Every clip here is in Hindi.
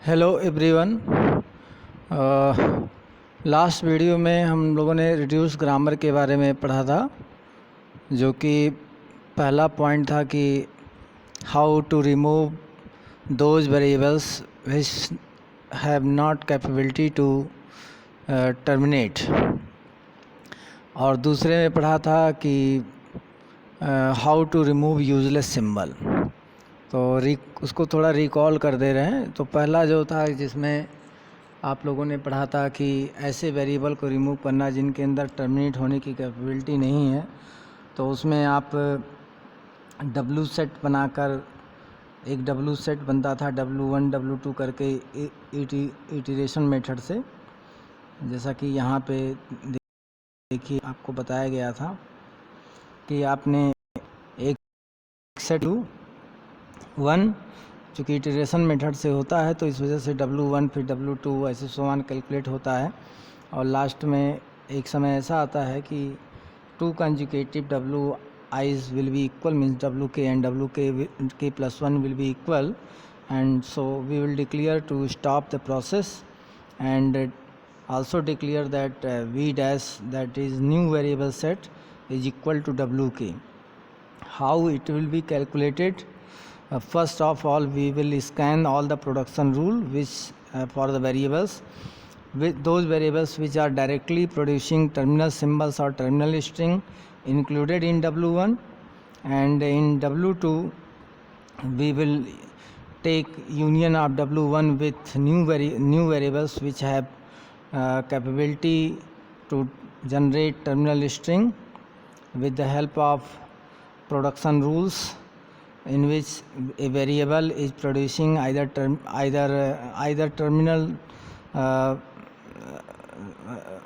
Hello everyone. लास्ट वीडियो में हम लोगों ने रिड्यूस ग्रामर के बारे में पढ़ा था, जो कि पहला पॉइंट था कि how to remove those variables which have not capability to terminate, और दूसरे में पढ़ा था कि how to remove useless symbol. तो उसको थोड़ा रिकॉल कर दे रहे हैं। तो पहला जो था जिसमें आप लोगों ने पढ़ा था कि ऐसे वेरिएबल को रिमूव करना जिनके अंदर टर्मिनेट होने की कैपेबिलिटी नहीं है, तो उसमें आप डब्लू सेट बनाकर एक डब्लू सेट बनता था W1 W2 करके इटरेशन मेथड से, जैसा कि यहाँ पे देखिए आपको बताया गया था कि आपने एक सेट W1 चूँकि इटरेशन मेथड से होता है तो इस वजह से W1 फिर W2 ऐसे समान कैलकुलेट होता है, और लास्ट में एक समय ऐसा आता है कि 2 conjugative WI's will be equal means WK and WK plus 1 will be equal, and so we will declare to stop the process and also declare that V dash, that is new variable set, is equal to WK. How it will be calculated? First of all, we will scan all the production rule which for the variables, with those variables which are directly producing terminal symbols or terminal string included in W1, and in W2 we will take union of W1 with new variables which have capability to generate terminal string with the help of production rules, in which a variable is producing either terminal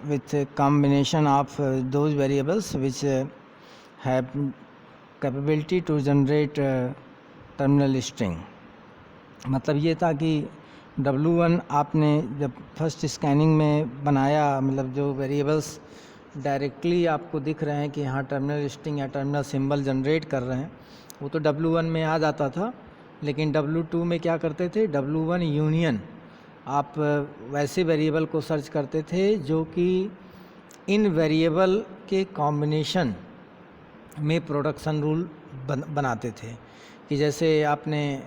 with a combination of those variables which have capability to generate terminal string। मतलब ये था कि W1 आपने जब फर्स्ट स्कैनिंग में बनाया, मतलब जो वेरिएबल्स डायरेक्टली आपको दिख रहे हैं कि यहाँ टर्मिनल स्ट्रिंग या टर्मिनल सिंबल जनरेट कर रहे हैं, वो तो W1 में आ जाता था। लेकिन W2 में क्या करते थे, W1 यूनियन आप वैसे वेरिएबल को सर्च करते थे जो कि इन वेरिएबल के कॉम्बिनेशन में प्रोडक्शन रूल बनाते थे। कि जैसे आपने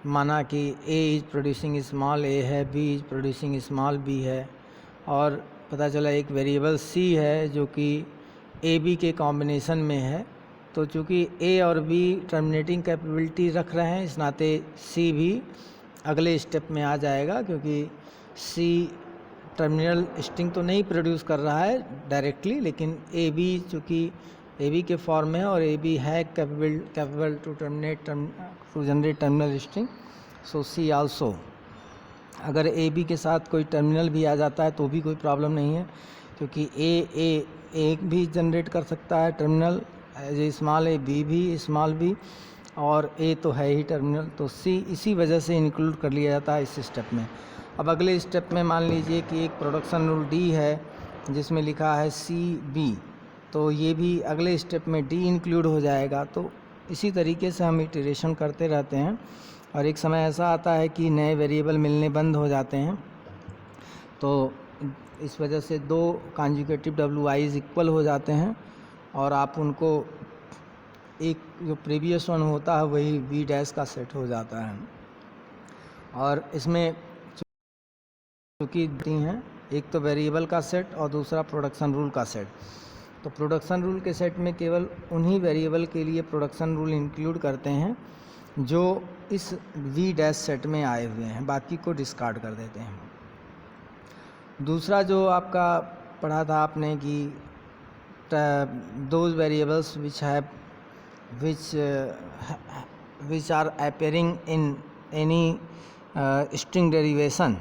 माना कि A is producing small a है, B is producing small b है, और पता चला एक वेरिएबल C है जो कि A B के कॉम्बिनेशन में है। तो चूँकि A और B टर्मिनेटिंग कैपेबिलिटी रख रहे हैं, इस नाते C भी अगले स्टेप में आ जाएगा, क्योंकि C टर्मिनल स्ट्रिंग तो नहीं प्रोड्यूस कर रहा है डायरेक्टली, लेकिन A B चूँकि A B के फॉर्म में है और A B है capable to generate terminal string, so C also. अगर A B के साथ कोई टर्मिनल भी आ जाता है तो भी कोई प्रॉब्लम नहीं है, क्योंकि A भी जनरेट कर सकता है terminal as a small a, B भी स्मॉल b, और A तो है ही टर्मिनल, तो C इसी वजह से इंक्लूड कर लिया जाता है इस स्टेप में। अब अगले स्टेप में मान लीजिए कि एक प्रोडक्शन रूल D है जिसमें लिखा है CB, तो ये भी अगले स्टेप में D इंक्लूड हो जाएगा। तो इसी तरीके से हम इटरेशन करते रहते हैं, और एक समय ऐसा आता है कि नए वेरिएबल मिलने बंद हो जाते हैं। तो इस वजह से 2 कॉन्जुगेटिव WI's इक्वल हो जाते हैं, और आप उनको एक जो प्रीवियस वन होता है वही V डैश का सेट हो जाता है। और इसमें चूँकि दी हैं, एक तो वेरिएबल का सेट और दूसरा प्रोडक्शन रूल का सेट। तो प्रोडक्शन रूल के सेट में केवल उन्हीं वेरिएबल के लिए प्रोडक्शन रूल इंक्लूड करते हैं जो इस V डैश सेट में आए हुए हैं, बाकी को डिस्कार्ड कर देते हैं। दूसरा जो आपका पढ़ा था आपने कि those variables which are appearing in any string derivation,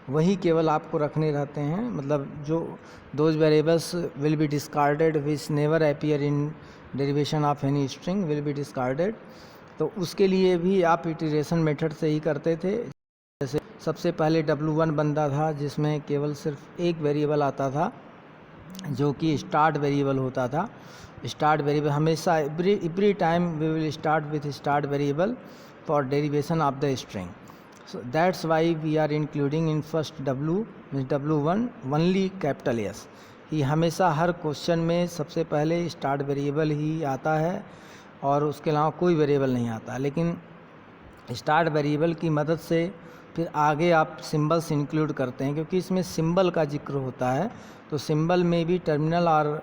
वही केवल आपको रखने रहते हैं। मतलब जो those variables will be discarded which never appear in derivation of any string will be discarded। तो उसके लिए भी आप इटरेशन मेथड से ही करते थे। जैसे सबसे पहले W1 बनता था जिसमें केवल सिर्फ एक वेरिएबल आता था जो कि स्टार्ट वेरिएबल होता था। स्टार्ट वेरिएबल हमेशा every time we will start with start variable for derivation of the string. So that's why we are including in first W means W1 only capital S. कि हमेशा हर क्वेश्चन में सबसे पहले स्टार्ट वेरिएबल ही आता है और उसके अलावा कोई वेरिएबल नहीं आता, लेकिन स्टार्ट वेरिएबल की मदद से फिर आगे आप सिंबल्स इंक्लूड करते हैं, क्योंकि इसमें सिंबल का जिक्र होता है, तो सिंबल में भी टर्मिनल और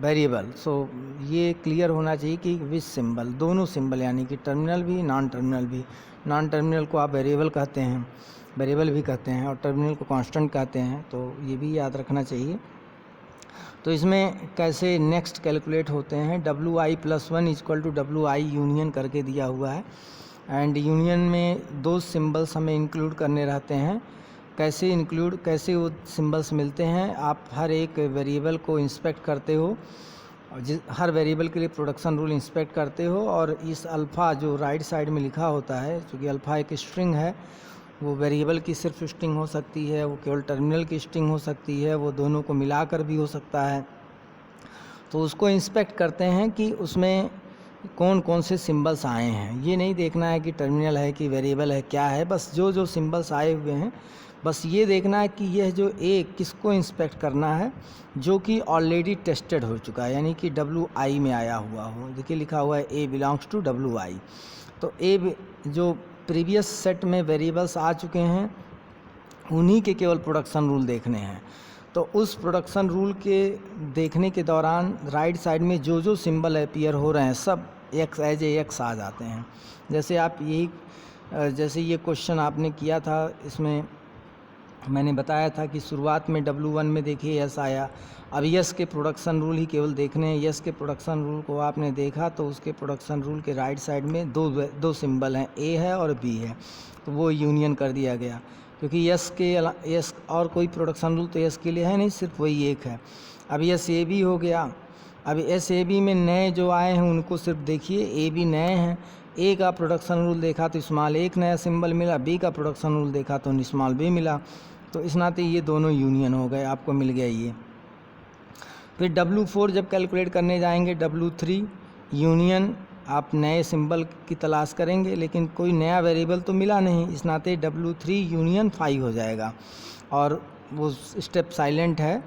वेरिएबल। सो ये क्लियर होना चाहिए कि विच सिंबल, दोनों सिंबल यानी कि टर्मिनल भी नॉन टर्मिनल भी। नॉन टर्मिनल को आप वेरिएबल कहते हैं, वेरिएबल भी कहते हैं, और टर्मिनल को कांस्टेंट कहते हैं, तो ये भी याद रखना चाहिए। तो इसमें कैसे नेक्स्ट कैलकुलेट होते हैं, WI+1 equal to WI union करके दिया हुआ है, एंड यूनियन में दो सिंबल्स हमें इंक्लूड करने रहते हैं। कैसे वो सिंबल्स मिलते हैं, आप हर एक वेरिएबल को इंस्पेक्ट करते हो, हर वेरिएबल के लिए प्रोडक्शन रूल इंस्पेक्ट करते हो, और इस अल्फ़ा जो राइट साइड में लिखा होता है, क्योंकि अल्फ़ा एक स्ट्रिंग है, वो वेरिएबल की सिर्फ स्ट्रिंग हो सकती है, वो केवल टर्मिनल की स्ट्रिंग हो सकती है, वो दोनों को मिलाकर भी हो सकता है। तो उसको इंस्पेक्ट करते हैं कि उसमें कौन कौन से सिंबल्स आए हैं। ये नहीं देखना है कि टर्मिनल है कि वेरिएबल है क्या है, बस जो जो सिंबल्स आए हुए हैं बस ये देखना है कि यह जो किसको इंस्पेक्ट करना है, जो कि ऑलरेडी टेस्टेड हो चुका है, यानी कि WI में आया हुआ हो। देखिए लिखा हुआ है A बिलोंग्स टू WI, तो A जो प्रीवियस सेट में वेरिएबल्स आ चुके हैं उन्हीं के केवल प्रोडक्शन रूल देखने हैं। तो उस प्रोडक्शन रूल के देखने के दौरान राइट साइड में जो जो सिंबल अपीयर हो रहे हैं सब एक्स एज ए एक्स आ जाते हैं। जैसे ये क्वेश्चन आपने किया था, इसमें मैंने बताया था कि शुरुआत में W1 में देखिए यस आया। अब यस के प्रोडक्शन रूल ही केवल देखने हैं। यस के प्रोडक्शन रूल को आपने देखा तो उसके प्रोडक्शन रूल के राइट साइड में दो सिंबल हैं, ए है और बी है, तो वो यूनियन कर दिया गया, क्योंकि यस और कोई प्रोडक्शन रूल तो यस के लिए है नहीं, सिर्फ वही एक है। अब यस ए बी हो गया। अब एस ए बी में नए जो आए हैं उनको सिर्फ देखिए, ए बी नए हैं, ए का प्रोडक्शन रूल देखा तो स्मॉल एक नया सिंबल मिला, बी का प्रोडक्शन रूल देखा तो स्मॉल बी मिला, तो इस नाते ये दोनों यूनियन हो गए, आपको मिल गया ये। फिर W4 जब कैलकुलेट करने जाएंगे, W3 यूनियन, आप नए सिंबल की तलाश करेंगे, लेकिन कोई नया वेरिएबल तो मिला नहीं, इस नाते W3 यूनियन 5 हो जाएगा, और वो स्टेप साइलेंट है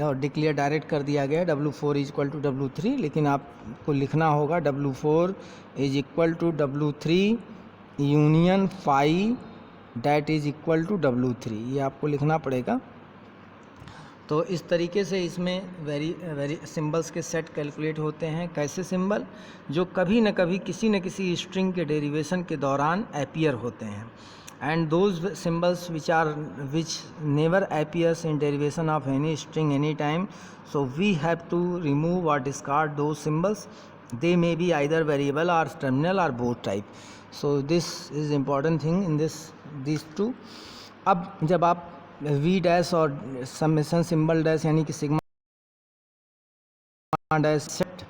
और डिक्लेयर डायरेक्ट कर दिया गया W4 is equal to W3, लेकिन आपको लिखना होगा W4 is equal to W3 union 5 that is equal to W3, ये आपको लिखना पड़ेगा। तो इस तरीके से इसमें वेरी सिंबल्स के सेट कैलकुलेट होते हैं। कैसे सिंबल, जो कभी न कभी किसी न किसी स्ट्रिंग के डेरिवेशन के दौरान अपीयर होते हैं, and those symbols which never appears in derivation of any string any time, so we have to remove और discard those symbols, they may be either variable और टर्मिनल और both type. So this is important thing in this too. अब जब आप वी डैश और समेशन सिंबल डैश यानी कि सिग्मा डैश सेट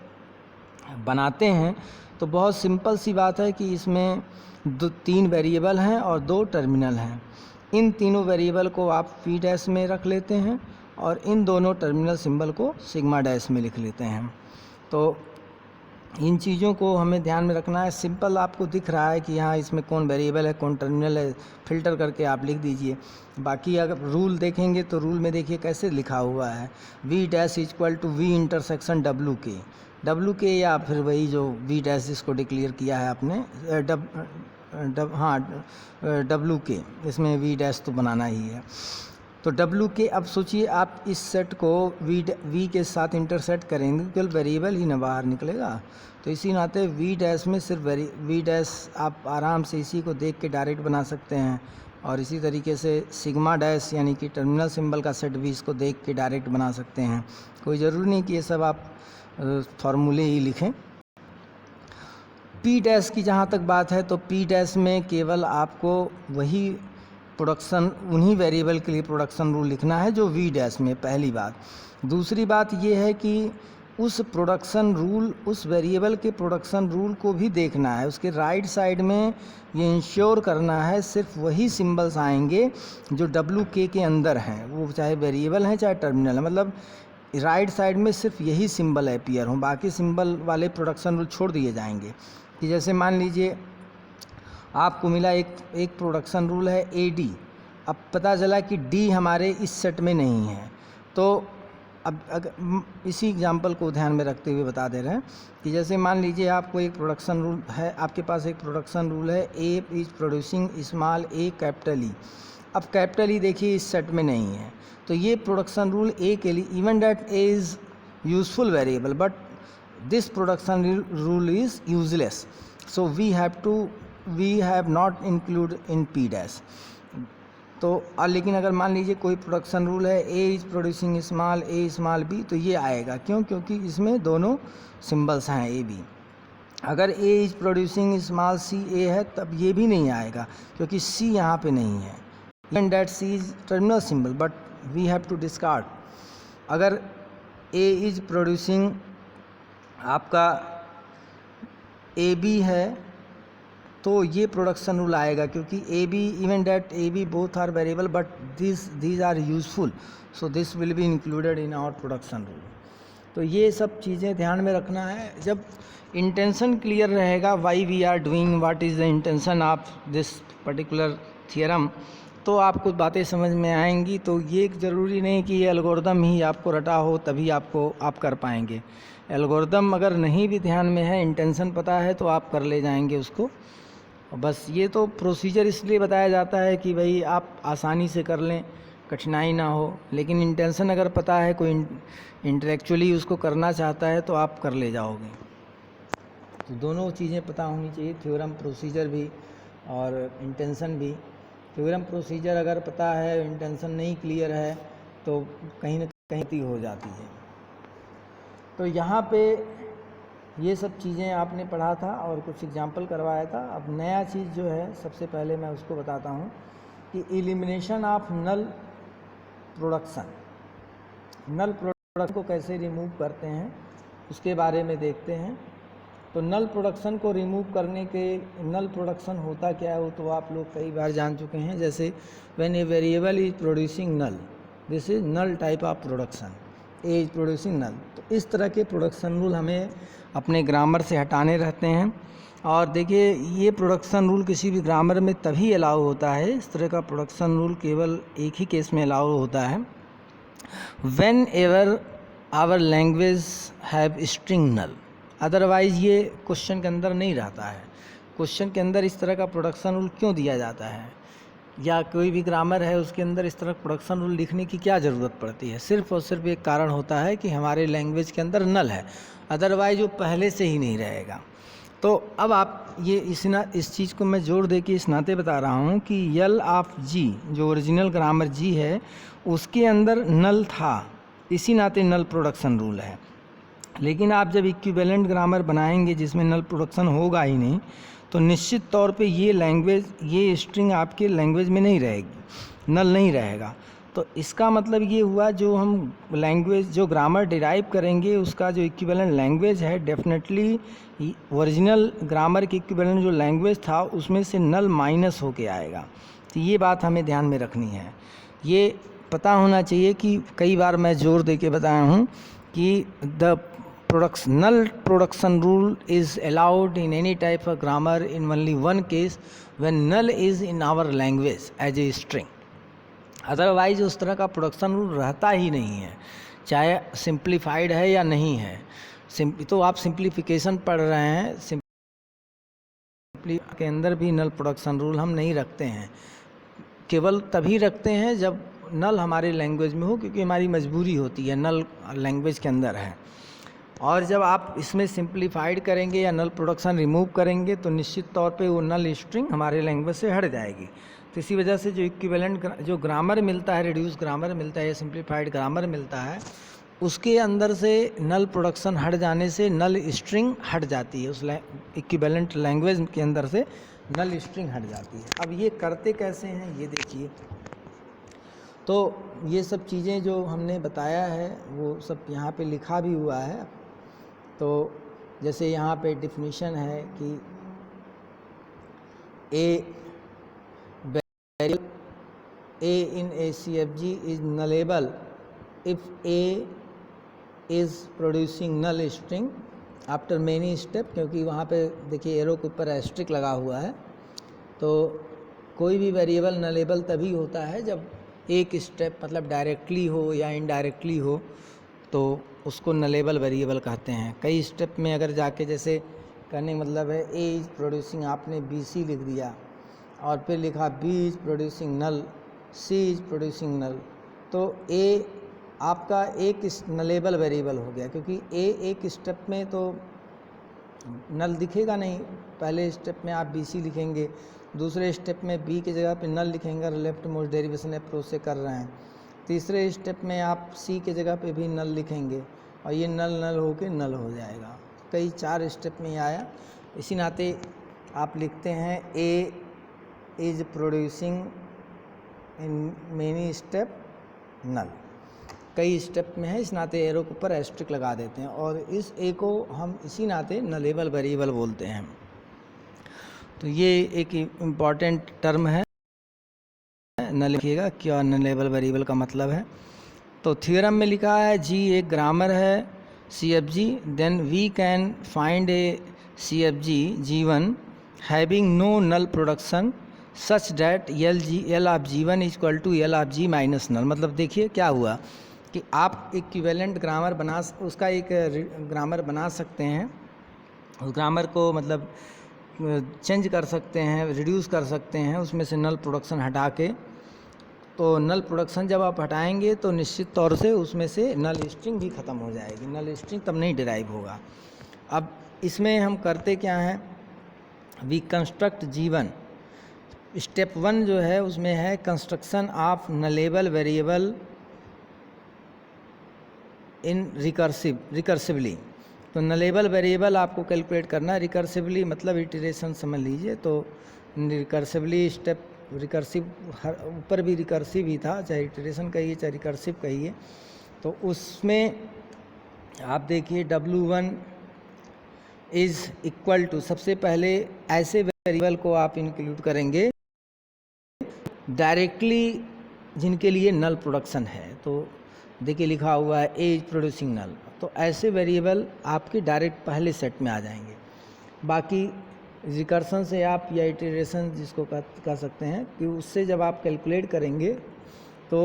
बनाते हैं तो बहुत सिंपल सी बात है कि इसमें 3 वेरिएबल हैं और 2 टर्मिनल हैं। इन तीनों वेरिएबल को आप वी डैश में रख लेते हैं और इन दोनों टर्मिनल सिंबल को सिग्मा डैश में लिख लेते हैं। तो इन चीज़ों को हमें ध्यान में रखना है। सिंपल आपको दिख रहा है कि यहाँ इसमें कौन वेरिएबल है कौन टर्मिनल है, फिल्टर करके आप लिख दीजिए। बाकी अगर रूल देखेंगे तो रूल में देखिए कैसे लिखा हुआ है, V dash equal to V intersection W के या फिर वही जो वी डैश जिसको डिक्लेयर किया है आपने डब्लू के, इसमें वी डैश तो बनाना ही है। तो डब्लू के, अब सोचिए आप इस सेट को वी के साथ इंटरसेक्ट करेंगे, केवल वेरिएबल ही ना बाहर निकलेगा, तो इसी नाते वी डैश में सिर्फ वी डैश आप आराम से इसी को देख के डायरेक्ट बना सकते हैं, और इसी तरीके से सिग्मा डैश यानी कि टर्मिनल सिंबल का सेट भी इसको देख के डायरेक्ट बना सकते हैं। कोई ज़रूरी नहीं कि ये सब आप फॉर्मूले ही लिखें। पी डैश की जहाँ तक बात है तो पी डैश में केवल आपको वही प्रोडक्शन, उन्हीं वेरिएबल के लिए प्रोडक्शन रूल लिखना है जो वी डैश में, पहली बात। दूसरी बात ये है कि उस प्रोडक्शन रूल, उस वेरिएबल के प्रोडक्शन रूल को भी देखना है, उसके राइट साइड में ये इंश्योर करना है सिर्फ वही सिंबल्स आएंगे जो डब्लू के अंदर हैं, वो चाहे वेरिएबल हैं चाहे टर्मिनल है, मतलब राइट साइड में सिर्फ यही सिंबल अपीयर हों, बाकी सिंबल वाले प्रोडक्शन रूल छोड़ दिए जाएंगे। कि जैसे मान लीजिए आपको मिला एक प्रोडक्शन रूल है AD। अब पता चला कि D हमारे इस सेट में नहीं है, तो अब अगर इसी एग्जांपल को ध्यान में रखते हुए बता दे रहे हैं कि जैसे मान लीजिए आपको एक प्रोडक्शन रूल है, आपके पास एक प्रोडक्शन रूल है A is producing small a capital E। अब कैपिटल E देखिए इस सेट में नहीं है, तो ये प्रोडक्शन रूल A के लिए even that A is useful variable but this production rule is useless, so we have not include in P dash. तो लेकिन अगर मान लीजिए कोई प्रोडक्शन रूल है A is producing small a small b, तो ये आएगा क्यों? क्योंकि इसमें दोनों सिंबल्स हैं A B। अगर A is producing small c a है तब ये भी नहीं आएगा क्योंकि C यहाँ पे नहीं है। Even that C is terminal symbol but we have to discard. अगर A इज़ प्रोड्यूसिंग आपका AB है तो ये प्रोडक्शन रूल आएगा क्योंकि AB even that AB both are variable but these are useful, so this will be included in our production rule. तो ये सब चीज़ें ध्यान में रखना है। जब इंटेंशन क्लियर रहेगा why we are doing, what is the intention of this particular theorem, तो आपको बातें समझ में आएंगी। तो ये ज़रूरी नहीं कि ये एल्गोरिदम ही आपको रटा हो तभी आप कर पाएंगे। एल्गोरिदम अगर नहीं भी ध्यान में है, इंटेंशन पता है, तो आप कर ले जाएंगे उसको। बस ये तो प्रोसीजर इसलिए बताया जाता है कि भाई आप आसानी से कर लें, कठिनाई ना हो। लेकिन इंटेंशन अगर पता है, कोई इंटेलेक्चुअली उसको करना चाहता है, तो आप कर ले जाओगे। तो दोनों चीज़ें पता होनी चाहिए, थ्योरम प्रोसीजर भी और इंटेंशन भी। थ्योरम प्रोसीजर अगर पता है, इंटेंशन नहीं क्लियर है, तो कहीं ना कहीं हो जाती है। तो यहाँ पे ये सब चीज़ें आपने पढ़ा था और कुछ एग्जाम्पल करवाया था। अब नया चीज़ जो है, सबसे पहले मैं उसको बताता हूँ कि elimination of null production. Null production को कैसे रिमूव करते हैं उसके बारे में देखते हैं। तो नल प्रोडक्शन को रिमूव करने के, नल प्रोडक्शन होता क्या है वो तो आप लोग कई बार जान चुके हैं। जैसे when a variable is producing null, this is null type of production, A is producing null. तो इस तरह के प्रोडक्शन रूल हमें अपने ग्रामर से हटाने रहते हैं। और देखिए, ये प्रोडक्शन रूल किसी भी ग्रामर में तभी अलाउ होता है, इस तरह का प्रोडक्शन रूल केवल एक ही केस में अलाउ होता है, whenever our language have string null. Otherwise ये क्वेश्चन के अंदर नहीं रहता है। क्वेश्चन के अंदर इस तरह का प्रोडक्शन रूल क्यों दिया जाता है, या कोई भी ग्रामर है उसके अंदर इस तरह प्रोडक्शन रूल लिखने की क्या ज़रूरत पड़ती है? सिर्फ और सिर्फ एक कारण होता है कि हमारे लैंग्वेज के अंदर नल है, अदरवाइज वो पहले से ही नहीं रहेगा। तो अब आप ये इस चीज़ को मैं जोर दे के इस नाते बता रहा हूँ कि यल ऑफ जी, जो ओरिजिनल ग्रामर जी है, उसके अंदर नल था, इसी नाते नल प्रोडक्शन रूल है। लेकिन आप जब इक्विवेलेंट ग्रामर बनाएंगे जिसमें नल प्रोडक्शन होगा ही नहीं, तो निश्चित तौर पे ये लैंग्वेज, ये स्ट्रिंग आपके लैंग्वेज में नहीं रहेगी, नल नहीं रहेगा। तो इसका मतलब ये हुआ, जो हम लैंग्वेज, जो ग्रामर डिराइव करेंगे उसका जो इक्विवेलेंट लैंग्वेज है, डेफिनेटली ओरिजिनल ग्रामर के इक्विवेलेंट जो लैंग्वेज था उसमें से नल माइनस होके आएगा। तो ये बात हमें ध्यान में रखनी है, ये पता होना चाहिए कि कई बार मैं जोर दे के बताया हूँ कि the null production rule is allowed in any type of grammar in only one case, when null is in our language as a string. Otherwise उस तरह का प्रोडक्शन रूल रहता ही नहीं है, चाहे सिंप्लीफाइड है या नहीं है। तो आप सिंप्लीफिकेशन पढ़ रहे हैं, सिंप्ली के अंदर भी नल प्रोडक्शन रूल हम नहीं रखते हैं, केवल तभी रखते हैं जब नल हमारे लैंग्वेज में हो, क्योंकि हमारी मजबूरी होती है, नल लैंग्वेज के अंदर है। और जब आप इसमें सिंप्लीफाइड करेंगे या नल प्रोडक्शन रिमूव करेंगे तो निश्चित तौर पे वो नल स्ट्रिंग हमारे लैंग्वेज से हट जाएगी। तो इसी वजह से जो इक्विवेलेंट जो ग्रामर मिलता है, रिड्यूस ग्रामर मिलता है या सिंप्लीफाइड ग्रामर मिलता है, उसके अंदर से नल प्रोडक्शन हट जाने से नल स्ट्रिंग हट जाती है, उस इक्विवेलेंट लैंग्वेज के अंदर से नल स्ट्रिंग हट जाती है। अब ये करते कैसे हैं ये देखिए। तो ये सब चीज़ें जो हमने बताया है वो सब यहाँ पे लिखा भी हुआ है। तो जैसे यहाँ पे डिफिनीशन है कि A in ACFG is nullable if A is producing null string after many step, क्योंकि वहाँ पे देखिए एरो के ऊपर एस्ट्रिक लगा हुआ है। तो कोई भी वेरिएबल नलेबल तभी होता है जब एक स्टेप मतलब डायरेक्टली हो या इनडायरेक्टली हो, तो उसको नलेबल वेरिएबल कहते हैं। कई स्टेप में अगर जाके जैसे करने मतलब है ए इज़ प्रोड्यूसिंग, आपने बी सी लिख दिया और फिर लिखा B is producing null, C is producing null, तो ए आपका एक नलेबल वेरिएबल हो गया, क्योंकि ए एक स्टेप में तो नल दिखेगा नहीं। पहले स्टेप में आप बी सी लिखेंगे, दूसरे स्टेप में बी की जगह पे नल लिखेंगे और लेफ्ट मोस्ट डेरिवेशन अप्रोच से कर रहे हैं। तीसरे स्टेप में आप सी के जगह पे भी नल लिखेंगे और ये नल नल होके नल हो जाएगा। कई 4 स्टेप में आया, इसी नाते आप लिखते हैं A is producing in many step null. कई स्टेप में है, इस नाते एरो के ऊपर एस्ट्रिक लगा देते हैं और इस ए को हम इसी नाते नलेबल वेरिएबल बोलते हैं। तो ये एक इम्पॉर्टेंट टर्म है, न लिखिएगा क्या नलेबल वेरिएबल का मतलब है। तो थ्योरम में लिखा है जी एक ग्रामर है CFG, then we can find a CFG G1 having no null production such that L of G1 equal to L of G minus null. मतलब देखिए क्या हुआ कि आप इक्विवेलेंट ग्रामर उसका एक ग्रामर बना सकते हैं, उस ग्रामर को मतलब चेंज कर सकते हैं, रिड्यूस कर सकते हैं उसमें से नल प्रोडक्शन हटा के। तो नल प्रोडक्शन जब आप हटाएंगे तो निश्चित तौर से उसमें से नल स्ट्रिंग भी ख़त्म हो जाएगी, नल स्ट्रिंग तब नहीं डिराइव होगा। अब इसमें हम करते क्या हैं, वी कंस्ट्रक्ट G1। स्टेप 1 जो है उसमें है construction of nullable variable in recursively. तो नलेबल वेरिएबल आपको कैलकुलेट करना है रिकर्सिवली, मतलब इटरेशन समझ लीजिए। तो रिकर्सिवली स्टेप रिकर्सिव ऊपर भी रिकर्सिव ही था, चाहे इटरेशन कहिए चाहे रिकर्सिव कहिए। तो उसमें आप देखिए W1 इज़ इक्वल टू, सबसे पहले ऐसे वेरिएबल को आप इंक्लूड करेंगे डायरेक्टली जिनके लिए नल प्रोडक्शन है। तो देखिए लिखा हुआ है ए इज प्रोड्यूसिंग नल, तो ऐसे वेरिएबल आपके डायरेक्ट पहले सेट में आ जाएंगे। बाकी रिकर्सन से आप या इटरेशन जिसको कह सकते हैं कि उससे जब आप कैलकुलेट करेंगे तो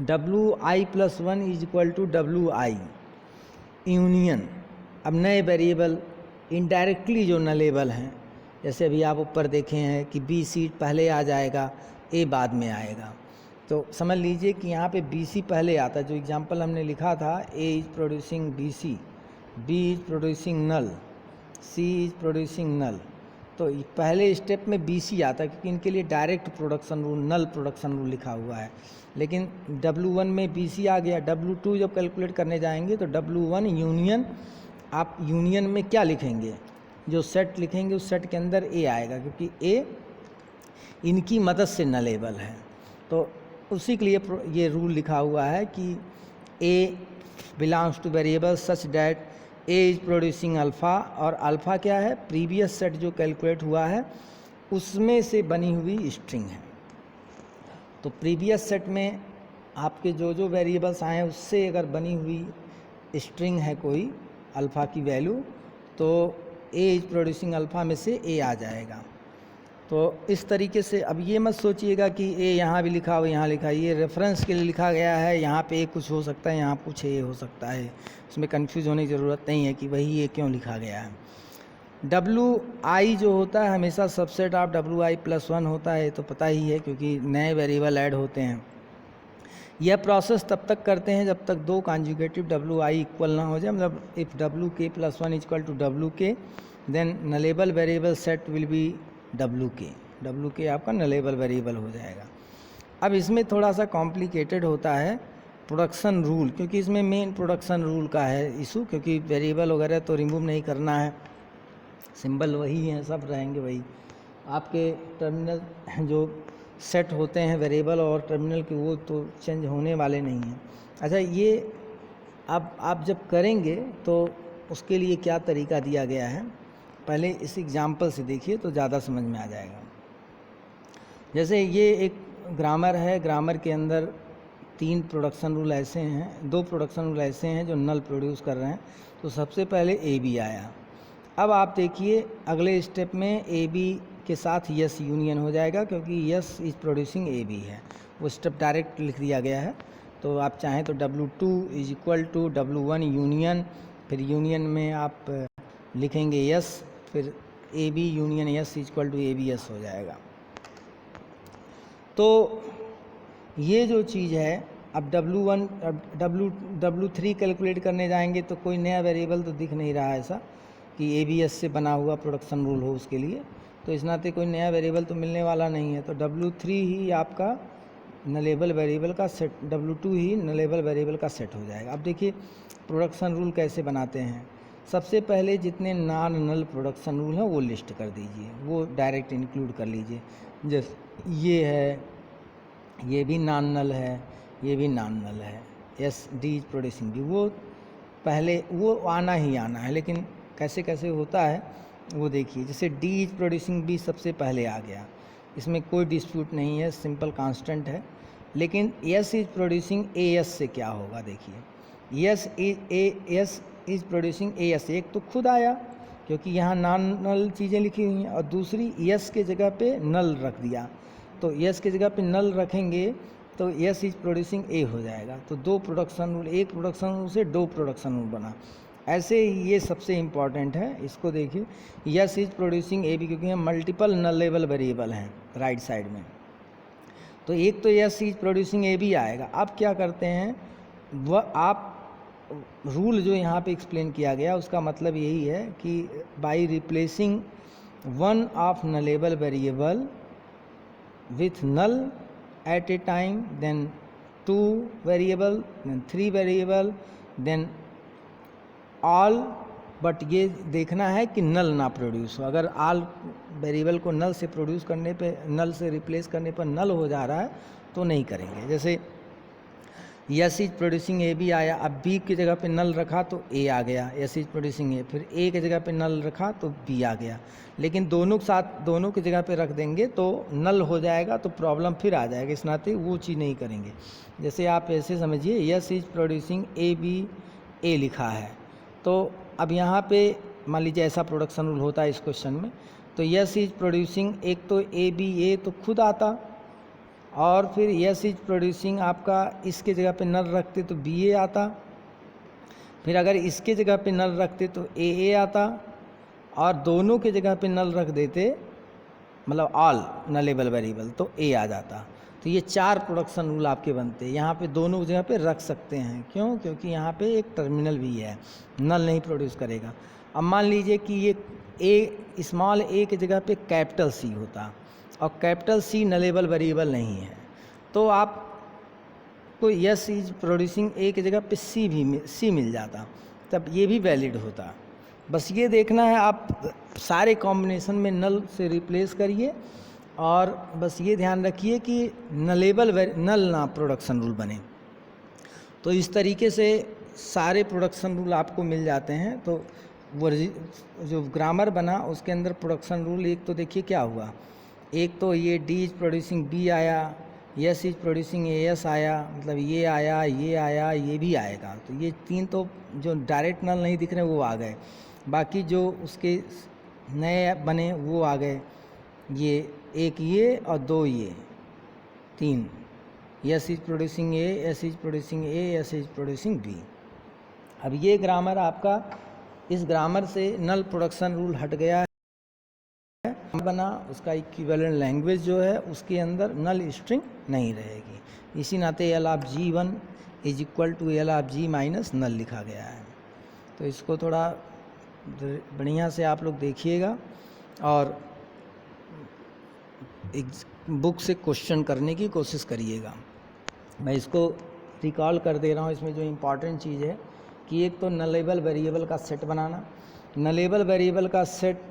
WI + 1 is equal to WI union. अब नए वेरिएबल इनडायरेक्टली जो नलेबल हैं, जैसे अभी आप ऊपर देखे हैं कि बी सी पहले आ जाएगा, ए बाद में आएगा। तो समझ लीजिए कि यहाँ पे BC पहले आता है, जो एग्जांपल हमने लिखा था A is producing BC, B is producing null, C is producing null. तो पहले स्टेप में BC आता है क्योंकि इनके लिए डायरेक्ट प्रोडक्शन रूल, नल प्रोडक्शन रूल लिखा हुआ है। लेकिन W1 में BC आ गया, W2 जब कैलकुलेट करने जाएंगे तो W1 यूनियन, आप यूनियन में क्या लिखेंगे, जो सेट लिखेंगे उस सेट के अंदर A आएगा, क्योंकि A इनकी मदद से नलेबल है। तो उसी के लिए ये रूल लिखा हुआ है कि A belongs two variable such that A is producing alpha, और अल्फ़ा क्या है, प्रीवियस सेट जो कैलकुलेट हुआ है उसमें से बनी हुई स्ट्रिंग है। तो प्रीवियस सेट में आपके जो जो वेरिएबल्स आए हैं उससे अगर बनी हुई स्ट्रिंग है कोई अल्फ़ा की वैल्यू, तो A इज़ प्रोड्यूसिंग अल्फ़ा में से A आ जाएगा। तो इस तरीके से अब ये मत सोचिएगा कि ए यहाँ भी लिखा हो यहाँ लिखा, ये रेफरेंस के लिए लिखा गया है, यहाँ पे ए कुछ हो सकता है यहाँ कुछ ए हो सकता है, उसमें कंफ्यूज होने की ज़रूरत नहीं है कि वही ए क्यों लिखा गया है। WI जो होता है हमेशा सबसेट ऑफ WI + 1 होता है, तो पता ही है क्योंकि नए वेरिएबल ऐड होते हैं। यह प्रोसेस तब तक करते हैं जब तक 2 कॉन्जुगेटिव WI इक्वल ना हो जाए, मतलब if WK + 1 equal to WK then nullable variable set will be WK आपका नलेबल वेरिएबल हो जाएगा। अब इसमें थोड़ा सा कॉम्प्लिकेटेड होता है प्रोडक्शन रूल, क्योंकि इसमें मेन प्रोडक्शन रूल का है इशू, क्योंकि वेरिएबल वगैरह तो रिमूव नहीं करना है, सिंबल वही हैं, सब रहेंगे वही। आपके टर्मिनल जो सेट होते हैं वेरिएबल और टर्मिनल के, वो तो चेंज होने वाले नहीं हैं। अच्छा, ये अब आप जब करेंगे तो उसके लिए क्या तरीका दिया गया है, पहले इस एग्जाम्पल से देखिए तो ज़्यादा समझ में आ जाएगा। जैसे ये एक ग्रामर है, ग्रामर के अंदर 3 प्रोडक्शन रूल ऐसे हैं, 2 प्रोडक्शन रूल ऐसे हैं जो नल प्रोड्यूस कर रहे हैं। तो सबसे पहले AB आया। अब आप देखिए अगले स्टेप में AB के साथ यस यूनियन हो जाएगा, क्योंकि S is producing A B है, वो स्टेप डायरेक्ट लिख दिया गया है। तो आप चाहें तो W2 is equal to W1 union, फिर यूनियन में आप लिखेंगे यस, फिर A B union S is equal to A B S हो जाएगा। तो ये जो चीज़ है, अब W3 कैलकुलेट करने जाएंगे तो कोई नया वेरिएबल तो दिख नहीं रहा है ऐसा कि ABS से बना हुआ प्रोडक्शन रूल हो उसके लिए, तो इस नाते कोई नया वेरिएबल तो मिलने वाला नहीं है। तो W3 ही आपका नलेबल वेरिएबल का सेट, W2 ही नलेबल वेरिएबल का सेट हो जाएगा। अब देखिए प्रोडक्शन रूल कैसे बनाते हैं। सबसे पहले जितने नॉन नल प्रोडक्शन रूल हैं वो लिस्ट कर दीजिए, वो डायरेक्ट इंक्लूड कर लीजिए। जैसे ये है, ये भी नॉन नल है, ये भी नॉन नल है, S D is producing B, वो पहले वो आना ही आना है। लेकिन कैसे कैसे होता है वो देखिए। जैसे डी इज प्रोड्यूसिंग बी सबसे पहले आ गया, इसमें कोई डिस्प्यूट नहीं है, सिंपल कांस्टेंट है। लेकिन yes is producing A S से क्या होगा, देखिए S is producing A S, एक तो खुद आया क्योंकि यहाँ नॉन नल चीज़ें लिखी हुई हैं, और दूसरी यस के जगह पे नल रख दिया, तो यस के जगह पे नल रखेंगे तो यस इज प्रोड्यूसिंग ए हो जाएगा। तो दो प्रोडक्शन रूल, एक प्रोडक्शन रूल से दो प्रोडक्शन रूल बना। ऐसे ही ये सबसे इम्पॉर्टेंट है, इसको देखिए S is producing A B, क्योंकि यहाँ मल्टीपल नलेबल वेरिएबल हैं राइट साइड में, तो एक तो S is producing A B आएगा। अब क्या करते हैं, वह आप रूल जो यहाँ पे एक्सप्लेन किया गया उसका मतलब यही है कि by replacing one of nullable variable with null at a time, then 2 variable, then 3 variable, then all, but ये देखना है कि नल ना प्रोड्यूस हो। अगर आल वेरिएबल को नल से प्रोड्यूस करने पे, नल से रिप्लेस करने पर नल हो जा रहा है तो नहीं करेंगे। जैसे S is producing A B आया, अब बी की जगह पे नल रखा तो ए आ गया, यस इज प्रोड्यूसिंग ए, फिर ए की जगह पे नल रखा तो बी आ गया। लेकिन दोनों के साथ, दोनों की जगह पे रख देंगे तो नल हो जाएगा, तो प्रॉब्लम फिर आ जाएगा, इस नाते वो चीज़ नहीं करेंगे। जैसे आप ऐसे समझिए S is producing A B, A लिखा है, तो अब यहाँ पे मान लीजिए ऐसा प्रोडक्शन रूल होता है इस क्वेश्चन में, तो यस इज प्रोड्यूसिंग, एक तो ए बी ए तो खुद आता, और फिर यस इज प्रोड्यूसिंग आपका इसके जगह पे नल रखते तो बी ए आता, फिर अगर इसके जगह पे नल रखते तो ए आता, और दोनों के जगह पे नल रख देते मतलब ऑल नलेबल वेरिएबल तो ए आ जाता। तो ये 4 प्रोडक्शन रूल आपके बनते हैं। यहाँ पे दोनों जगह पे रख सकते हैं, क्यों, क्योंकि यहाँ पे एक टर्मिनल भी है, नल नहीं प्रोड्यूस करेगा। अब मान लीजिए कि ये ए, स्मॉल ए की जगह पे कैपिटल सी होता, और कैपिटल सी नलेबल वेरिएबल नहीं है, तो आपको यस इज प्रोड्यूसिंग ए की जगह पे सी मिल जाता, तब ये भी वैलिड होता। बस ये देखना है, आप सारे कॉम्बिनेशन में नल से रिप्लेस करिए, और बस ये ध्यान रखिए कि नल ना प्रोडक्शन रूल बने। तो इस तरीके से सारे प्रोडक्शन रूल आपको मिल जाते हैं। तो वो जो ग्रामर बना उसके अंदर प्रोडक्शन रूल, एक तो देखिए क्या हुआ, एक तो ये डी इज प्रोड्यूसिंग बी आया, yes is producing A S आया, मतलब ये आया, ये आया, ये भी आएगा। तो ये 3 तो जो डायरेक्ट नल नहीं दिख रहे वो आ गए, बाकी जो उसके नए बने वो आ गए, ये एक ये और 2 ये 3, S is producing A, S is producing A, S is producing B. अब ये ग्रामर आपका, इस ग्रामर से नल प्रोडक्शन रूल हट गया है, बना उसका इक्विवेलेंट लैंग्वेज जो है उसके अंदर नल स्ट्रिंग नहीं रहेगी। इसी नाते L of G1 is equal to L of G minus null लिखा गया है। तो इसको थोड़ा बढ़िया से आप लोग देखिएगा और एक बुक से क्वेश्चन करने की कोशिश करिएगा। मैं इसको रिकॉल कर दे रहा हूँ। इसमें जो इम्पॉर्टेंट चीज़ है कि एक तो नलेबल वेरिएबल का सेट बनाना, नलेबल वेरिएबल का सेट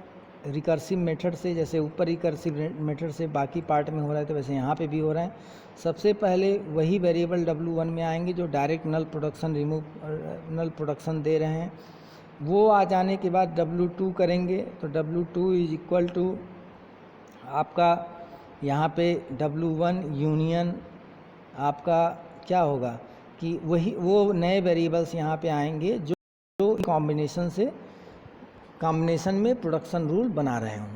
रिकर्सिव मेथड से, जैसे ऊपर रिकर्सिव मेथड से बाकी पार्ट में हो रहा है तो वैसे यहाँ पे भी हो रहा है। सबसे पहले वही वेरिएबल W1 में आएंगे जो डायरेक्ट नल प्रोडक्शन दे रहे हैं, वो आ जाने के बाद W2 करेंगे। तो W2 इज इक्वल टू आपका यहाँ पे W1 यूनियन आपका क्या होगा कि वही वो नए वेरिएबल्स यहाँ पे आएंगे जो कॉम्बिनेशन में प्रोडक्शन रूल बना रहे हों।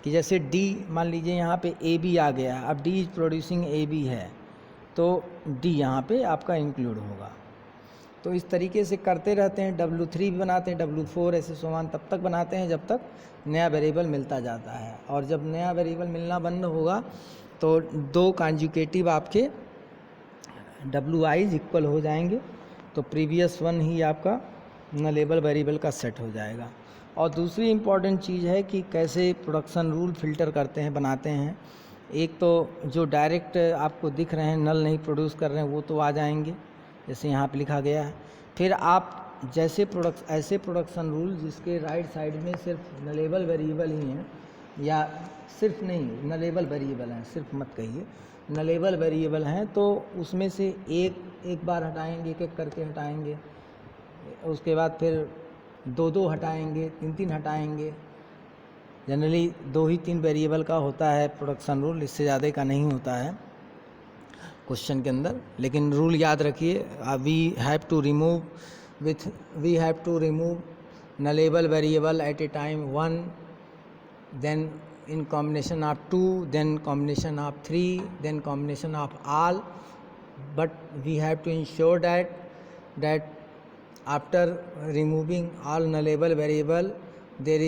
कि जैसे डी मान लीजिए यहाँ पे ए बी आ गया, अब D is producing A B है तो डी यहाँ पे आपका इंक्लूड होगा। तो इस तरीके से करते रहते हैं, W3 भी बनाते हैं, W4 ऐसे समान तब तक बनाते हैं जब तक नया वेरिएबल मिलता जाता है। और जब नया वेरिएबल मिलना बंद होगा तो दो कॉन्जुगेटिव आपके WI's इक्वल हो जाएंगे, तो प्रीवियस वन ही आपका नलेबल वेरिएबल का सेट हो जाएगा। और दूसरी इम्पॉर्टेंट चीज़ है कि कैसे प्रोडक्शन रूल फिल्टर करते हैं, बनाते हैं। एक तो जो डायरेक्ट आपको दिख रहे हैं नल नहीं प्रोड्यूस कर रहे हैं वो तो आ जाएंगे, जैसे यहाँ पे लिखा गया है। फिर आप जैसे ऐसे प्रोडक्शन रूल जिसके राइट साइड में सिर्फ नलेबल वेरिएबल ही हैं, या सिर्फ नहीं नलेबल वेरिएबल हैं, सिर्फ मत कहिए, नलेबल वेरिएबल हैं, तो उसमें से एक बार हटाएंगे, एक एक करके हटाएंगे, उसके बाद फिर दो हटाएंगे, तीन हटाएंगे। जनरली 2 ही 3 वेरिएबल का होता है प्रोडक्शन रूल, इससे ज़्यादा का नहीं होता है क्वेश्चन के अंदर। लेकिन रूल याद रखिए, we have to remove nullable variable at a time 1, then in combination of 2, then combination of 3, then combination of all, but we have to ensure that after removing all nullable variable there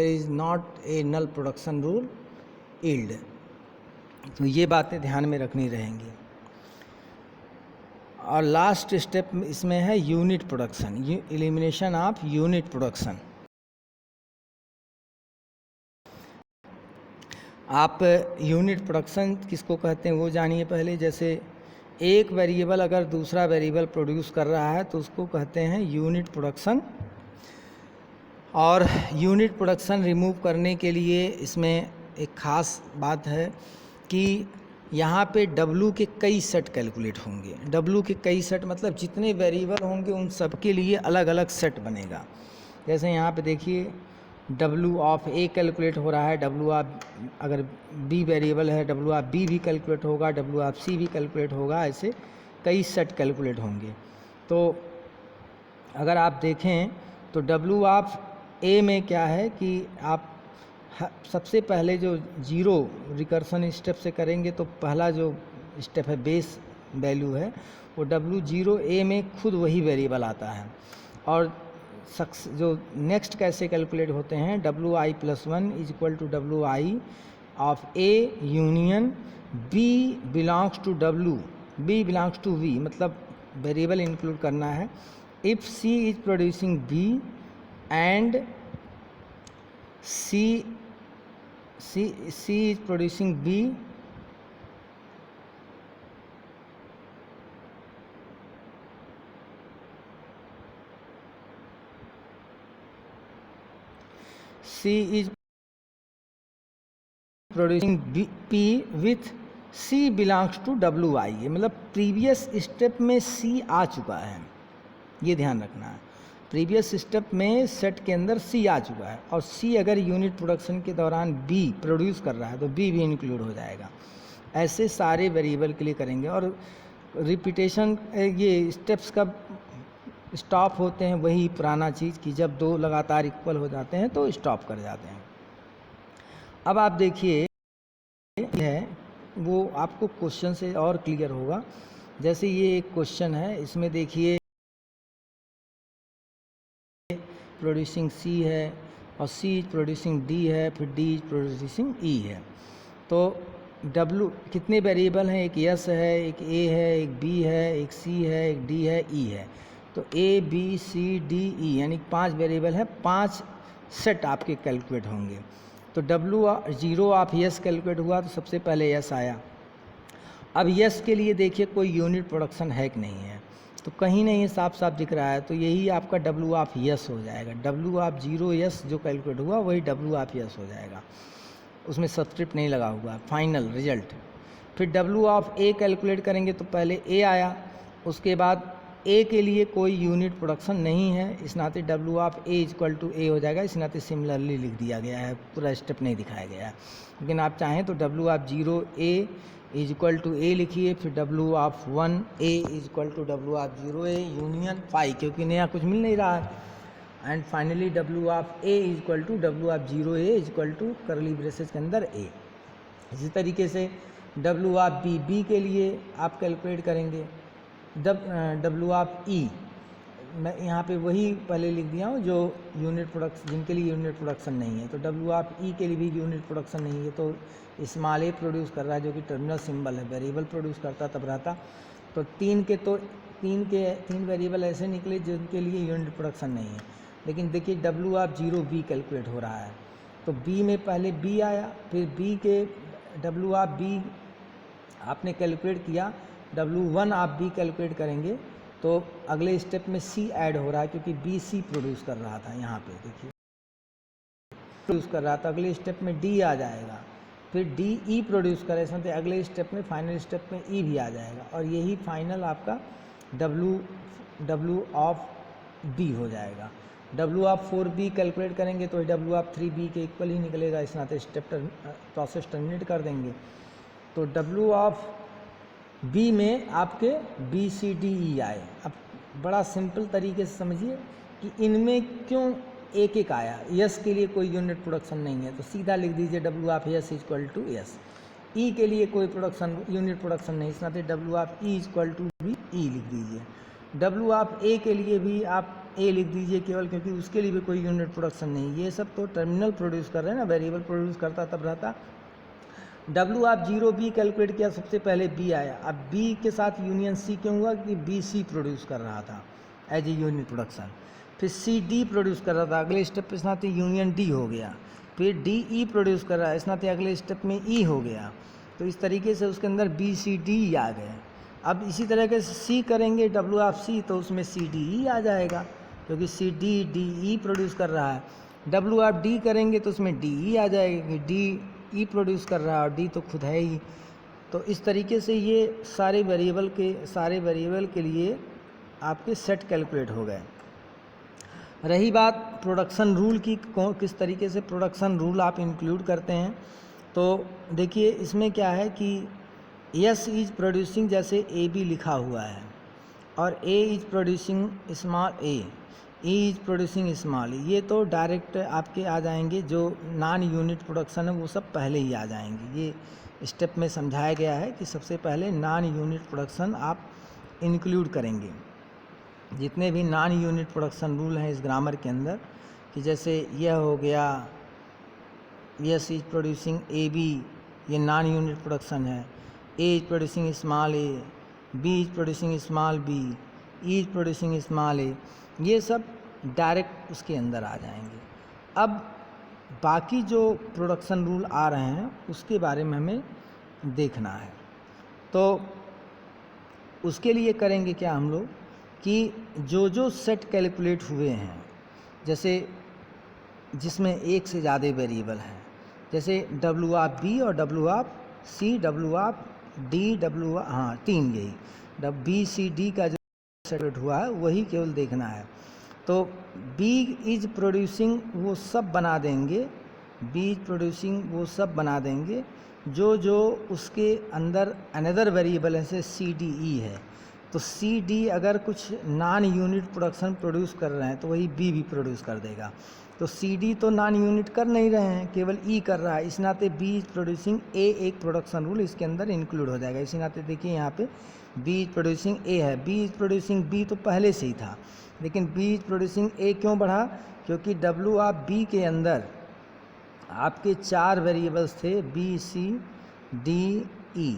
is not a null production rule yield। तो ये बातें ध्यान में रखनी रहेंगी। और लास्ट स्टेप इसमें है unit production, elimination of unit production. आप यूनिट प्रोडक्शन किसको कहते हैं वो जानिए पहले। जैसे एक वेरिएबल अगर दूसरा वेरिएबल प्रोड्यूस कर रहा है तो उसको कहते हैं यूनिट प्रोडक्शन। और यूनिट प्रोडक्शन रिमूव करने के लिए इसमें एक ख़ास बात है कि यहाँ पे W के कई सेट कैलकुलेट होंगे। W के कई सेट मतलब जितने वेरिएबल होंगे उन सब के लिए अलग अलग सेट बनेगा। जैसे यहाँ पे देखिए W ऑफ A कैलकुलेट हो रहा है, W ऑफ अगर B वेरिएबल है W ऑफ B भी कैलकुलेट होगा, W ऑफ C भी कैलकुलेट होगा, ऐसे कई सेट कैलकुलेट होंगे। तो अगर आप देखें तो W ऑफ A में क्या है कि आप सबसे पहले जो जीरो रिकर्सन स्टेप से करेंगे तो पहला जो स्टेप है बेस वैल्यू है वो W0A में खुद वही वेरिएबल आता है। और जो नेक्स्ट कैसे कैलकुलेट होते हैं, WI+1 is equal to WI of A union B belongs to W, B belongs to V, मतलब वेरिएबल इंक्लूड करना है। If C is producing B and C is producing B, C is producing P with C belongs to WI। मतलब प्रीवियस स्टेप में C आ चुका है, ये ध्यान रखना है। प्रीवियस स्टेप में सेट के अंदर C आ चुका है और C अगर यूनिट प्रोडक्शन के दौरान B प्रोड्यूस कर रहा है तो B भी इंक्लूड हो जाएगा। ऐसे सारे वेरिएबल के लिए करेंगे। और रिपीटेशन ये स्टेप्स कब स्टॉप होते हैं, वही पुराना चीज़ कि जब दो लगातार इक्वल हो जाते हैं तो स्टॉप कर जाते हैं। अब आप देखिए है वो आपको क्वेश्चन से और क्लियर होगा। जैसे ये एक क्वेश्चन है, इसमें देखिए प्रोड्यूसिंग C है और C इज प्रोड्यूसिंग D है, फिर D इज प्रोड्यूसिंग E है। तो W कितने वेरिएबल हैं, एक S है, एक A है, एक B है, एक C है, एक D है, E है। तो A B C D E यानी 5 वेरिएबल है, 5 सेट आपके कैलकुलेट होंगे। तो W0 ऑफ S कैलकुलेट हुआ तो सबसे पहले S आया। अब S के लिए देखिए कोई यूनिट प्रोडक्शन है कि नहीं है, तो कहीं नहीं साफ साफ दिख रहा है, तो यही आपका W ऑफ S हो जाएगा। W ऑफ 0S जो कैलकुलेट हुआ वही W ऑफ S हो जाएगा, उसमें सब्सक्रिप्ट नहीं लगा हुआ, फाइनल रिजल्ट। फिर W ऑफ A कैलकुलेट करेंगे तो पहले A आया, उसके बाद A के लिए कोई यूनिट प्रोडक्शन नहीं है, इस नाते W of A equal to A हो जाएगा, इस नाते सिमिलरली लिख दिया गया है, पूरा स्टेप नहीं दिखाया गया है। लेकिन आप चाहें तो W of 0A is equal to A लिखिए, फिर W of 1A is equal to W of 0A union pi, क्योंकि नया कुछ मिल नहीं रहा है, and finally W of A is equal to W of 0 A is equal to curly braces के अंदर ए। इसी तरीके से डब्ल्यू ऑफ बी के लिए आप कैलकुलेट करेंगे डब्ल्यू ऑफ ई, मैं यहाँ पे वही पहले लिख दिया हूँ जो यूनिट प्रोडक्शन, जिनके लिए यूनिट प्रोडक्शन नहीं है। तो डब्ल्यू ऑफ ई के लिए भी यूनिट प्रोडक्शन नहीं है, तो स्मॉल ए प्रोड्यूस कर रहा है जो कि टर्मिनल सिंबल है, वेरिएबल प्रोड्यूस करता तब रहता। तो तीन वेरिएबल ऐसे निकले जिनके लिए यूनिट प्रोडक्शन नहीं है। लेकिन देखिए डब्ल्यू ऑफ 0 बी कैलकुलेट हो रहा है, तो बी में पहले बी आया, फिर बी के डब्ल्यू ऑफ बी आपने कैलकुलेट किया, W1 आप बी कैलकुलेट करेंगे तो अगले स्टेप में सी ऐड हो रहा है क्योंकि बी सी प्रोड्यूस कर रहा था, यहाँ पे देखिए प्रोड्यूस कर रहा था। अगले स्टेप में डी आ जाएगा, फिर डी ई प्रोड्यूस करे, इसमें अगले स्टेप में फाइनल स्टेप में ई भी आ जाएगा, और यही फाइनल आपका डब्ल्यू ऑफ बी हो जाएगा। डब्ल्यू ऑफ 4B कैलकुलेट करेंगे तो डब्ल्यू ऑफ 3B के इक्वल ही निकलेगा, इस नाते स्टेप प्रोसेस टर्मिनेट कर देंगे। तो डब्ल्यू ऑफ बी में आपके बी सी डी ई आए। अब बड़ा सिंपल तरीके से समझिए कि इनमें क्यों एक एक आया। यस के लिए कोई यूनिट प्रोडक्शन नहीं है तो सीधा लिख दीजिए W of S is equal to S. E के लिए कोई यूनिट प्रोडक्शन नहीं, इस नाते W of E is equal to भी ई लिख दीजिए। डब्ल्यू ऑफ ए के लिए भी आप ए लिख दीजिए केवल, क्योंकि उसके लिए भी कोई यूनिट प्रोडक्शन नहीं। ये सब तो टर्मिनल प्रोड्यूस कर रहे हैं ना, वेरिएबल प्रोड्यूस करता तब रहता। डब्ल्यू ऑफ 0B कैलकुलेट किया, सबसे पहले बी आया। अब बी के साथ यूनियन सी क्यों हुआ कि बी सी प्रोड्यूस कर रहा था एज ए यूनिट प्रोडक्शन, फिर सी डी प्रोड्यूस कर रहा था, अगले स्टेप पे इस नाते यूनियन डी हो गया, फिर डी ई प्रोड्यूस कर रहा है, इस नाते अगले स्टेप में ई हो गया। तो इस तरीके से उसके अंदर बी सी डी आ गए। अब इसी तरह के सी करेंगे डब्ल्यू ऑफ सी, तो उसमें सी डी ई आ जाएगा क्योंकि C D D E produce कर रहा है। डब्ल्यू ऑफ डी करेंगे तो उसमें डी ई आ जाएगी, डी ई प्रोड्यूस कर रहा है और डी तो खुद है ही। तो इस तरीके से ये सारे वेरिएबल के लिए आपके सेट कैलकुलेट हो गए। रही बात प्रोडक्शन रूल की, किस तरीके से प्रोडक्शन रूल आप इंक्लूड करते हैं, तो देखिए इसमें क्या है कि यस इज प्रोड्यूसिंग, जैसे ए बी लिखा हुआ है, और A is producing small A, E is producing small, ये तो डायरेक्ट आपके आ जाएंगे। जो नॉन यूनिट प्रोडक्शन है वो सब पहले ही आ जाएंगे। ये स्टेप में समझाया गया है कि सबसे पहले नॉन यूनिट प्रोडक्शन आप इंक्लूड करेंगे। जितने भी नॉन यूनिट प्रोडक्शन रूल हैं इस ग्रामर के अंदर, कि जैसे यह हो गया S is producing A B, ये नॉन यूनिट प्रोडक्शन है। A is producing small A, B is producing small B, E is producing small A, ये सब डायरेक्ट उसके अंदर आ जाएंगे। अब बाकी जो प्रोडक्शन रूल आ रहे हैं उसके बारे में हमें देखना है। तो उसके लिए करेंगे क्या हम लोग कि जो सेट कैलकुलेट हुए हैं, जैसे जिसमें एक से ज़्यादा वेरिएबल हैं, जैसे डब्ल्यू ऑफ बी और W of C, W of D, W तीन, यही बी सी डी का सेट हुआ है वही केवल देखना है। तो बी इज प्रोड्यूसिंग वो सब बना देंगे, बी इज प्रोड्यूसिंग वो सब बना देंगे जो उसके अंदर अनदर वेरिएबल है, जैसे सी डी ई है। तो सी डी अगर कुछ नॉन यूनिट प्रोडक्शन प्रोड्यूस कर रहे हैं तो वही बी भी प्रोड्यूस कर देगा। तो सी डी तो नॉन यूनिट कर नहीं रहे हैं, केवल ई कर रहा है, इस नाते बी इज प्रोड्यूसिंग ए एक प्रोडक्शन रूल इसके अंदर इंक्लूड हो जाएगा। इसी नाते देखिए यहाँ पे बी इज प्रोड्यूसिंग ए है, बी इज प्रोड्यूसिंग बी तो पहले से ही था, लेकिन बी इज प्रोड्यूसिंग ए क्यों बढ़ा, क्योंकि डब्ल्यू ऑफ बी के अंदर आपके 4 वेरिएबल्स थे, बी सी डी ई।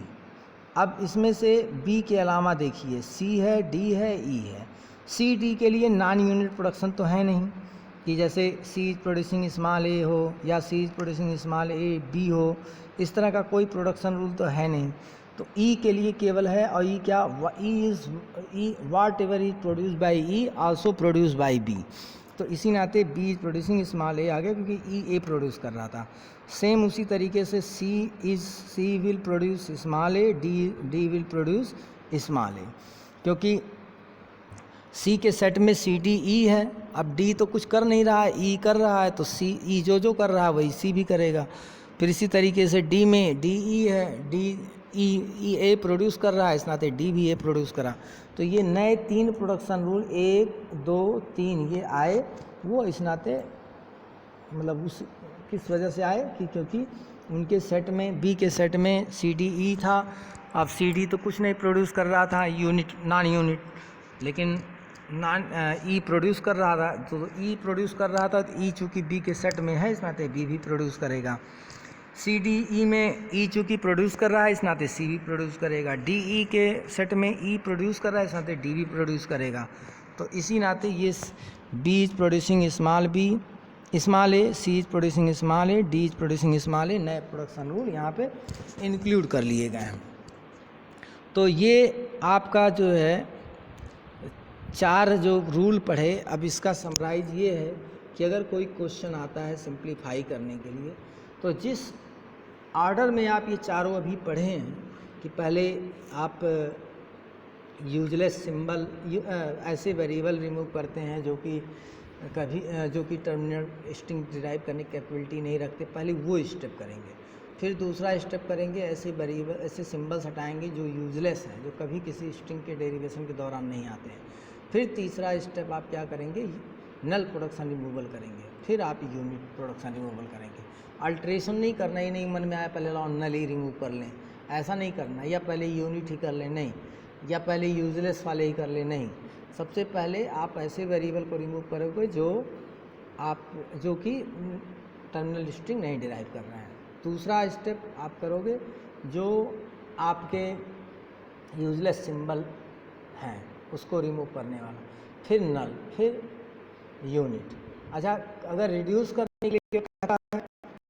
अब इसमें से बी के अलावा देखिए सी है, डी है, ई है। सी डी के लिए नॉन यूनिट प्रोडक्शन तो है नहीं, कि जैसे C is producing small A हो या C is producing small A B हो, इस तरह का कोई प्रोडक्शन रूल तो है नहीं। तो ई के लिए केवल है, और ई क्या, E whatever is produce by E also produce by B. तो इसी नाते B is producing small A आ गया क्योंकि ई ए प्रोड्यूस कर रहा था। सेम उसी तरीके से C will produce small A, D will produce small A, क्योंकि सी के सेट में सी डी ई है। अब डी तो कुछ कर नहीं रहा है, ई कर रहा है, तो सी ई जो कर रहा है वही सी भी करेगा। फिर इसी तरीके से डी में डी ई है, डी ई ए प्रोड्यूस कर रहा है, इस नाते डी भी ए प्रोड्यूस करा। तो ये नए 3 प्रोडक्शन रूल 1, 2, 3 ये आए वो इस नाते मतलब उस किस वजह से आए कि क्योंकि उनके सेट में, बी के सेट में CDE था। अब CD तो कुछ नहीं प्रोड्यूस कर रहा था, यूनिट नॉन यूनिट, लेकिन E प्रोड्यूस कर रहा था। तो E प्रोड्यूस कर रहा था तो E चूँकि B के सेट में है, इस नाते B भी प्रोड्यूस करेगा। CDE में E चूँकि प्रोड्यूस कर रहा है, इस नाते C भी प्रोड्यूस करेगा। DE के सेट में E प्रोड्यूस कर रहा है, इस नाते D भी प्रोड्यूस करेगा। तो इसी नाते ये B is producing small a, C is producing small a, D is producing small a, नए प्रोडक्शन रूल यहाँ पे इंक्लूड कर लिए गए हैं। तो ये आपका जो है 4 जो रूल पढ़े। अब इसका समराइज ये है कि अगर कोई क्वेश्चन आता है सिंप्लीफाई करने के लिए, तो जिस ऑर्डर में आप ये चारों अभी पढ़े हैं कि पहले आप यूजलेस सिंबल, ऐसे वेरिएबल रिमूव करते हैं जो कि टर्मिनल स्ट्रिंग डिराइव करने की कैपेबिलिटी नहीं रखते, पहले वो स्टेप करेंगे। फिर दूसरा स्टेप करेंगे ऐसे वेरिएबल, ऐसे सिंबल्स हटाएंगे जो यूजलेस हैं, जो कभी किसी स्ट्रिंग के डेरिवेशन के दौरान नहीं आते हैं। फिर तीसरा स्टेप आप क्या करेंगे, नल प्रोडक्शन रिमूवल करेंगे। फिर आप यूनिट प्रोडक्शन रिमूवल करेंगे। अल्ट्रेशन नहीं करना, ही नहीं मन में आया पहले लाओ नल ही रिमूव कर लें, ऐसा नहीं करना, या पहले यूनिट ही कर लें, नहीं, या पहले यूजलेस वाले ही कर ले, नहीं। सबसे पहले आप ऐसे वेरिएबल को रिमूव करोगे जो कि टर्मिनल स्ट्रिंग नहीं डिराइव कर रहे हैं। दूसरा स्टेप आप करोगे जो आपके यूजलेस सिंबल हैं उसको रिमूव करने वाला, फिर नल, फिर यूनिट। अच्छा, अगर रिड्यूस करने के लिए कहता है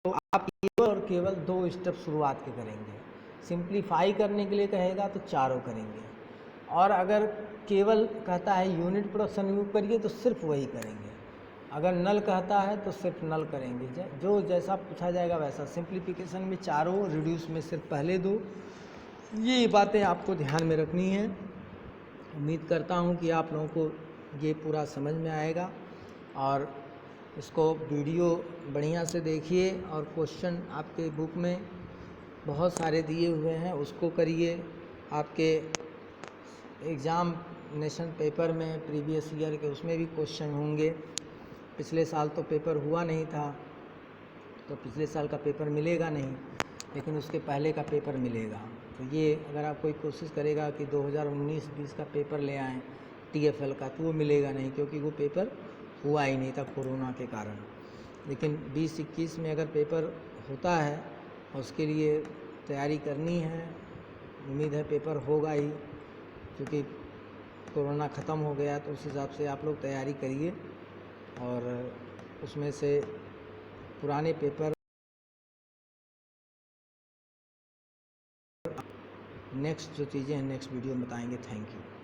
तो आप केवल और केवल 2 स्टेप शुरुआत के करेंगे। सिंप्लीफाई करने के लिए कहेगा तो चारों करेंगे, और अगर केवल कहता है यूनिट प्रोडक्शन रिमूव करिए तो सिर्फ वही करेंगे। अगर नल कहता है तो सिर्फ नल करेंगे। जो जैसा पूछा जाएगा वैसा। सिंप्लीफिकेशन में चारों, रिड्यूस में सिर्फ पहले 2। ये बातें आपको ध्यान में रखनी है। उम्मीद करता हूँ कि आप लोगों को ये पूरा समझ में आएगा, और इसको वीडियो बढ़िया से देखिए, और क्वेश्चन आपके बुक में बहुत सारे दिए हुए हैं, उसको करिए। आपके एग्ज़ामिनेशन पेपर में प्रीवियस ईयर के उसमें भी क्वेश्चन होंगे। पिछले साल तो पेपर हुआ नहीं था, तो पिछले साल का पेपर मिलेगा नहीं, लेकिन उसके पहले का पेपर मिलेगा। तो ये अगर आप कोई कोशिश करेगा कि 2019-20 का पेपर ले आएँ TFL का, तो वो मिलेगा नहीं, क्योंकि वो पेपर हुआ ही नहीं था कोरोना के कारण। लेकिन 20-21 में अगर पेपर होता है, उसके लिए तैयारी करनी है। उम्मीद है पेपर होगा ही, क्योंकि कोरोना ख़त्म हो गया, तो उस हिसाब से आप लोग तैयारी करिए, और उसमें से पुराने पेपर नेक्स्ट जो चीज़ें हैं नेक्स्ट वीडियो में बताएंगे। Thank you.